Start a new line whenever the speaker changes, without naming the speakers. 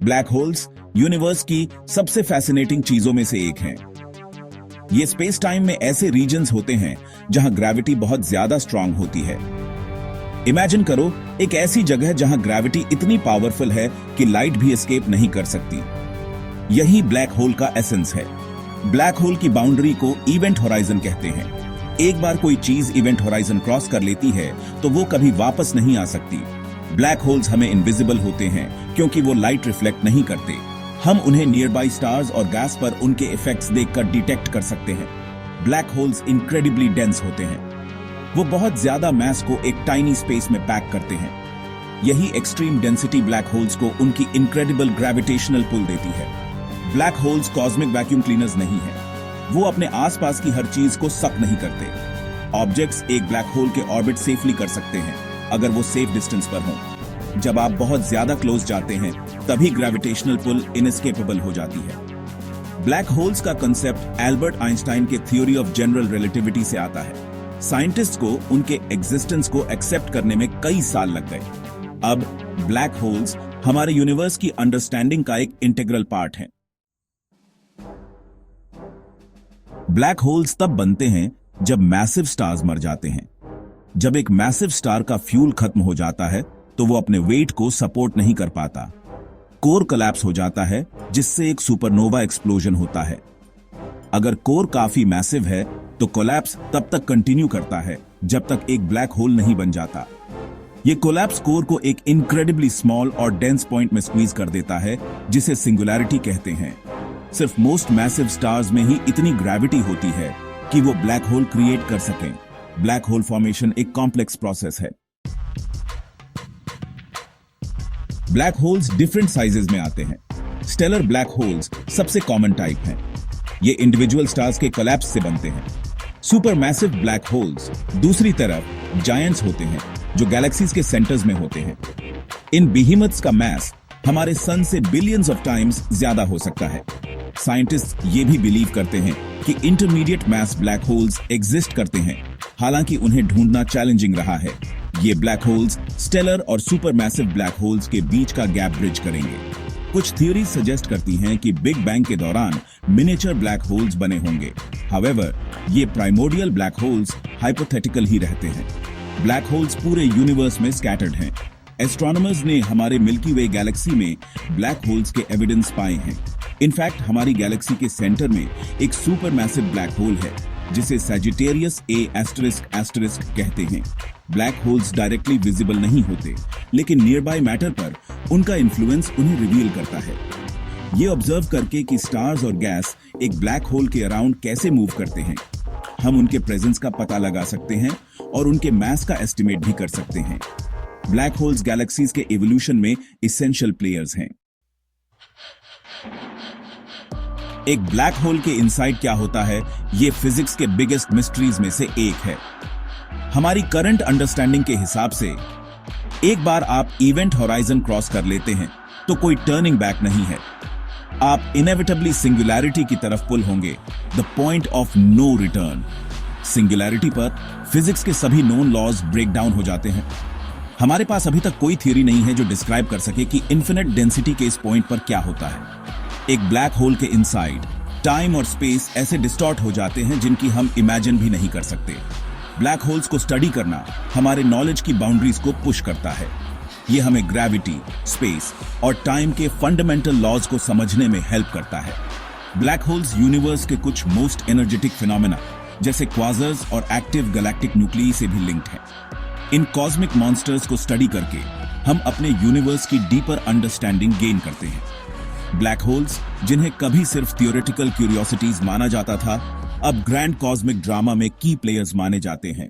Black holes universe की सबसे fascinating चीजों में से एक हैं। ये स्पेस टाइम में ऐसे रीजन्स होते हैं जहां ग्रेविटी बहुत ज्यादा स्ट्रांग होती है। इमेजिन करो एक ऐसी जगह जहां ग्रेविटी इतनी पावरफुल है कि लाइट भी एस्केप नहीं कर सकती। यही ब्लैक होल का एसेंस है। ब्लैक होल की बाउंड्री को इवेंट होराइजन कहते हैं। एक बार कोई चीज इवेंट होराइजन क्रॉस कर लेती है तो वो कभी वापस नहीं आ सकती। ब्लैक होल्स हमें इनविजिबल होते हैं क्योंकि वो लाइट रिफ्लेक्ट नहीं करते। हम उन्हें नियर बाई स्टार्स और गैस पर उनके इफेक्ट्स देखकर डिटेक्ट कर सकते हैं। ब्लैक होल्स इनक्रेडिबली डेंस होते हैं। वो बहुत ज्यादा मैस को एक टाइनी स्पेस में पैक करते हैं। यही एक्सट्रीम डेंसिटी ब्लैक होल्स को उनकी इनक्रेडिबल ग्रेविटेशनल पुल देती है। Black holes cosmic vacuum cleaners नहीं है। वो अपने आसपास की हर चीज को सक नहीं करते। ऑब्जेक्ट्स एक ब्लैक होल के ऑर्बिट सेफली कर सकते हैं अगर वो सेफ डिस्टेंस पर हों। जब आप बहुत ज्यादा क्लोज जाते हैं तभी ग्रेविटेशनल पुल इनएस्केपेबल हो जाती है। ब्लैक होल्स का कंसेप्ट एल्बर्ट आइंस्टाइन के थ्योरी ऑफ जनरल रिलेटिविटी से आता है। साइंटिस्ट को उनके एग्जिस्टेंस को एक्सेप्ट करने में कई साल लग गए। अब ब्लैक होल्स हमारे यूनिवर्स की अंडरस्टैंडिंग का एक इंटीग्रल पार्ट है। ब्लैक होल्स तब बनते हैं जब मैसिव स्टार्स मर जाते हैं। जब एक मैसिव स्टार का फ्यूल खत्म हो जाता है तो वो अपने वेट को सपोर्ट नहीं कर पाता। कोर कोलैप्स हो जाता है जिससे एक सुपरनोवा एक्सप्लोजन होता है। अगर कोर काफी मैसिव है तो कोलैप्स तब तक कंटिन्यू करता है जब तक एक ब्लैक होल नहीं बन जाता। ये कोलैप्स कोर को एक इनक्रेडिबली स्मॉल और डेंस पॉइंट में स्क्वीज कर देता है जिसे सिंगुलैरिटी कहते हैं। सिर्फ मोस्ट मैसिव स्टार्स में ही इतनी ग्रेविटी होती है कि वो ब्लैक होल क्रिएट कर सकें। ब्लैक होल फॉर्मेशन एक कॉम्प्लेक्स प्रोसेस है। ब्लैक होल्स डिफरेंट साइजेस में आते हैं। स्टेलर ब्लैक होल्स सबसे कॉमन टाइप हैं। ये इंडिविजुअल स्टार्स के कोलैप्स से बनते हैं। सुपर मैसिव ब्लैक होल्स दूसरी तरफ जायंट्स होते हैं जो गैलेक्सीज के सेंटर्स में होते हैं। इन बिहीमथ्स का मास हमारे सन से बिलियंस ऑफ टाइम्स ज्यादा हो सकता है। साइंटिस्ट ये भी बिलीव करते हैं कि intermediate mass black holes exist करते हैं, हालांकि उन्हें ढूंढना चैलेंजिंग रहा है। ये ब्लैक होल्स स्टेलर और सुपर मैसिव ब्लैक होल्स के बीच का गैप ब्रिज करेंगे। कुछ थ्योरीज सजेस्ट करती हैं कि बिग बैंग के दौरान मिनिएचर ब्लैक होल्स बने होंगे। हाउएवर, ये प्राइमोर्डियल ब्लैक होल्स हाइपोथेटिकल ही रहते हैं। ब्लैक होल्स पूरे यूनिवर्स में स्कैटर्ड हैं। एस्ट्रोनॉमर्स ने हमारे मिल्की वे गैलेक्सी में ब्लैक होल्स के एविडेंस पाए हैं। इनफैक्ट हमारी गैलेक्सी के सेंटर में एक सुपर मैसिव ब्लैक होल है जिसे सैजिटेरियस A** कहते हैं। ब्लैक होल्स डायरेक्टली विजिबल नहीं होते, लेकिन नियर बाय मैटर पर उनका इन्फ्लुएंस उन्हें रिवील करता है। ये ऑब्जर्व करके कि स्टार्स और गैस एक ब्लैक होल के अराउंड कैसे मूव करते हैं, हम उनके प्रेजेंस का पता लगा सकते हैं और उनके मास का एस्टिमेट भी कर सकते हैं। ब्लैक होल्स गैलेक्सीज के एवोल्यूशन में इसेंशियल प्लेयर्स हैं। एक ब्लैक होल के इनसाइड क्या होता है, ये फिजिक्स के बिगेस्ट मिस्ट्रीज में से एक है। हमारी करंट अंडरस्टैंडिंग के हिसाब से एक बार आप इवेंट होराइजन क्रॉस कर लेते हैं तो कोई टर्निंग बैक नहीं है। आप इनएविटेबली सिंगुलैरिटी की तरफ पुल होंगे, the point of no return. Singularity पर फिजिक्स के सभी नोन लॉज ब्रेक डाउन हो जाते हैं। हमारे पास अभी तक कोई थ्योरी नहीं है जो डिस्क्राइब कर सके कि इन्फिनिट डेंसिटी के इस पॉइंट पर क्या होता है। एक ब्लैक होल के इनसाइड टाइम और स्पेस ऐसे डिस्टॉर्ट हो जाते हैं जिनकी हम इमेजिन भी नहीं कर सकते। ब्लैक होल्स को स्टडी करना हमारे नॉलेज की बाउंड्रीज को पुश करता है। ये हमें ग्रेविटी, स्पेस और टाइम के फंडामेंटल लॉज को समझने में हेल्प करता है। ब्लैक होल्स यूनिवर्स के कुछ मोस्ट एनर्जेटिक फिनोमेना जैसे क्वाजर्स और एक्टिव गैलेक्टिक न्यूक्लिई से भी लिंक्ड हैं। इन कॉस्मिक मॉन्स्टर्स को स्टडी करके हम अपने यूनिवर्स की डीपर अंडरस्टैंडिंग गेन करते हैं। ब्लैक होल्स, जिन्हें कभी सिर्फ थियोरेटिकल क्यूरियोसिटीज माना जाता था, अब ग्रैंड कॉस्मिक ड्रामा में की प्लेयर्स माने जाते हैं।